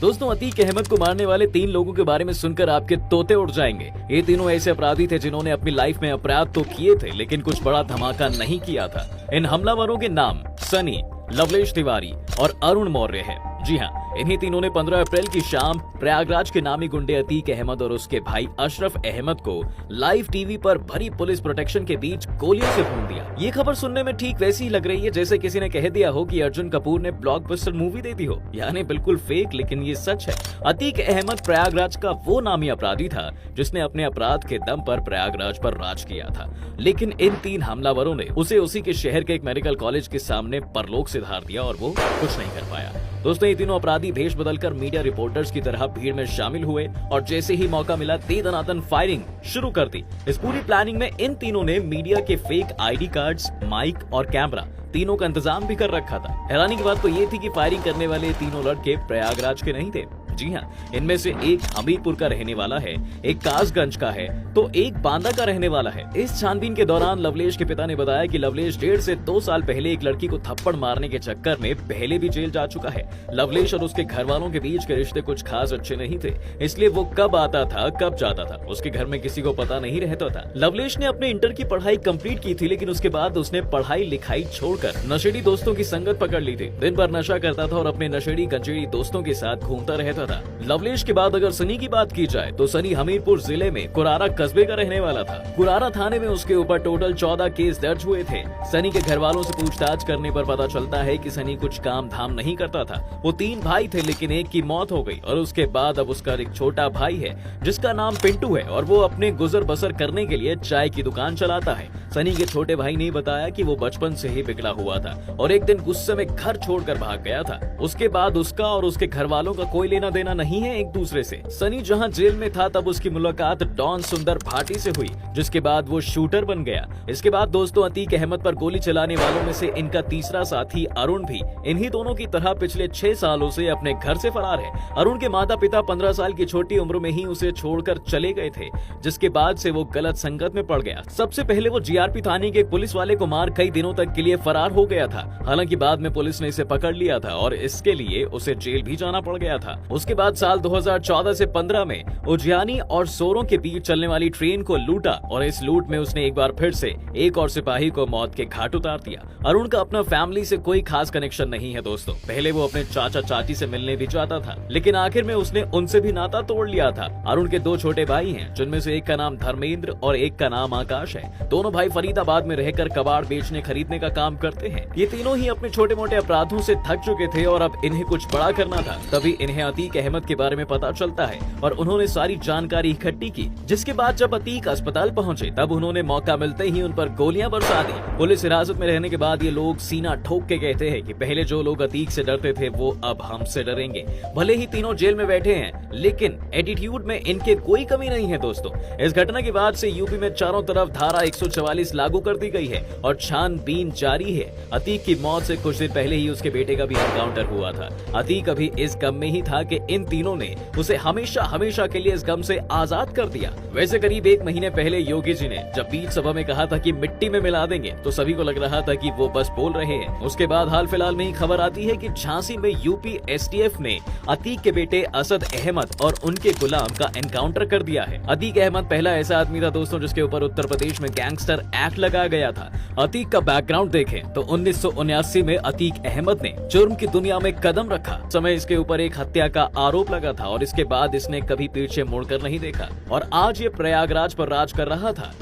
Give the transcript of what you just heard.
दोस्तों, अतीक अहमद को मारने वाले 3 लोगों के बारे में सुनकर आपके तोते उड़ जाएंगे। ये तीनों ऐसे अपराधी थे जिन्होंने अपनी लाइफ में अपराध तो किए थे, लेकिन कुछ बड़ा धमाका नहीं किया था। इन हमलावरों के नाम सनी, लवलेश तिवारी और अरुण मौर्य है। जी हाँ, इन्हीं तीनों ने 15 अप्रैल की शाम प्रयागराज के नामी गुंडे अतीक अहमद और उसके भाई अशरफ अहमद को लाइव टीवी पर भरी पुलिस प्रोटेक्शन के बीच गोलियों से भून दिया। ये खबर सुनने में ठीक वैसी ही लग रही है जैसे किसी ने कह दिया हो कि अर्जुन कपूर ने ब्लॉकबस्टर मूवी दे दी हो, यानी बिल्कुल फेक, लेकिन ये सच है। अतीक अहमद प्रयागराज का वो नामी अपराधी था जिसने अपने अपराध के दम पर प्रयागराज पर राज किया था, लेकिन इन 3 हमलावरों ने उसे उसी के शहर के एक मेडिकल कॉलेज के सामने परलोक से धार दिया और वो कुछ नहीं कर पाया। दोस्तों, ये तीनों अपराधी भेष बदलकर मीडिया रिपोर्टर्स की तरह भीड़ में शामिल हुए और जैसे ही मौका मिला दे दनादन फायरिंग शुरू कर दी। इस पूरी प्लानिंग में इन तीनों ने मीडिया के फेक आईडी कार्ड्स, माइक और कैमरा तीनों का इंतजाम भी कर रखा था। हैरानी की बात तो ये थी कि फायरिंग करने वाले तीनों लड़के प्रयागराज के नहीं थे। जी हाँ, इनमें से एक हमीरपुर का रहने वाला है, एक कासगंज का है, तो एक बांदा का रहने वाला है। इस छानबीन के दौरान लवलेश के पिता ने बताया कि लवलेश 1.5 से 2 साल पहले एक लड़की को थप्पड़ मारने के चक्कर में पहले भी जेल जा चुका है। लवलेश और उसके घर वालों के बीच के रिश्ते कुछ खास अच्छे नहीं थे, इसलिए वो कब आता था कब जाता था उसके घर में किसी को पता नहीं रहता था। लवलेश ने अपने इंटर की पढ़ाई कंप्लीट की थी, लेकिन उसके बाद उसने पढ़ाई लिखाई छोड़कर नशेड़ी दोस्तों की संगत पकड़ ली थी। दिन भर नशा करता था और अपने नशेड़ी कंचेड़ी दोस्तों के साथ घूमता रहता था। लवलेश के बाद अगर सनी की बात की जाए तो सनी हमीरपुर जिले में कुरारा कस्बे का रहने वाला था। कुरारा थाने में उसके ऊपर टोटल 14 केस दर्ज हुए थे। सनी के घर वालों से पूछताछ करने पर पता चलता है कि सनी कुछ काम धाम नहीं करता था। वो 3 भाई थे, लेकिन एक की मौत हो गई और उसके बाद अब उसका एक छोटा भाई है जिसका नाम पिंटू है और वो अपने गुजर बसर करने के लिए चाय की दुकान चलाता है। सनी के छोटे भाई ने बताया कि वो बचपन से ही बिगड़ा हुआ था और एक दिन गुस्से में घर छोड़कर भाग गया था। उसके बाद उसका और उसके घर वालों का कोई लेना देना नहीं है एक दूसरे से। सनी जहां जेल में था तब उसकी मुलाकात डॉन सुंदर भाटी से हुई, जिसके बाद वो शूटर बन गया। इसके बाद दोस्तों, अतीक अहमद पर गोली चलाने वालों में से इनका तीसरा साथी अरुण भी इन्हीं दोनों की तरह पिछले 6 सालों से अपने घर से फरार है। अरुण के माता पिता 15 साल की छोटी उम्र में ही उसे छोड़कर चले गए थे, जिसके बाद से वो गलत संगत में पड़ गया। सबसे पहले वो जीआरपी थाने के पुलिस वाले को मार कई दिनों तक के लिए फरार हो गया था। हालांकि बाद में पुलिस ने इसे पकड़ लिया था और इसके लिए उसे जेल भी जाना पड़ गया था। उसके बाद साल 2014 से 15 में उज्जैनी और सोरों के बीच चलने वाली ट्रेन को लूटा और इस लूट में उसने एक बार फिर से एक और सिपाही को मौत के घाट उतार दिया। अरुण का अपना फैमिली से कोई खास कनेक्शन नहीं है दोस्तों। पहले वो अपने चाचा चाची से मिलने भी जाता था, लेकिन आखिर में उसने उनसे भी नाता तोड़ लिया था। अरुण के 2 छोटे भाई हैं, जिनमें से एक का नाम धर्मेंद्र और एक का नाम आकाश है। दोनों भाई फरीदाबाद में रहकर कबाड़ बेचने खरीदने का काम करते हैं। ये तीनों ही अपने छोटे मोटे अपराधों से थक चुके थे और अब इन्हें कुछ बड़ा करना था। तभी इन्हें अतीक अहमद के बारे में पता चलता है और उन्होंने सारी जानकारी इकट्ठी की। जिसके बाद जब अतीक अस्पताल पहुंचे तब उन्होंने मौका मिलते ही उन पर गोलियां बरसा दी। पुलिस हिरासत में रहने के बाद ये लोग सीना ठोक के कहते हैं कि पहले जो लोग अतीक से डरते थे वो अब हमसे डरेंगे। भले ही तीनों जेल में बैठे हैं, लेकिन एटीट्यूड में इनके कोई कमी नहीं है दोस्तों। इस घटना के बाद से यूपी में चारों तरफ धारा 144 लागू कर दी गई है और छानबीन जारी है। अतीक की मौत से कुछ दिन पहले ही उसके बेटे का भी एनकाउंटर हुआ था। अतीक अभी इस गम में ही था कि इन तीनों ने उसे हमेशा हमेशा के लिए इस गम से आजाद कर दिया। वैसे करीब 1 महीने पहले योगी जी ने जब बीच सभा में कहा था कि मिट्टी में मिला देंगे तो सभी को लग रहा था कि वो बस बोल रहे हैं। उसके बाद हाल फिलहाल में ही खबर आती है कि झांसी में यूपी एसटीएफ ने अतीक के बेटे असद अहमद और उनके गुलाम का एनकाउंटर कर दिया है। अतीक अहमद पहला ऐसा आदमी था दोस्तों जिसके ऊपर उत्तर प्रदेश में गैंगस्टर एक्ट लगाया गया था। अतीक का बैकग्राउंड देखें तो 1979 में अतीक अहमद ने जुर्म की दुनिया में कदम रखा। समय इसके ऊपर एक हत्या का आरोप लगा था और इसके बाद इसने कभी पीछे मुड़कर नहीं देखा और आज ये प्रयागराज पर राज कर रहा था।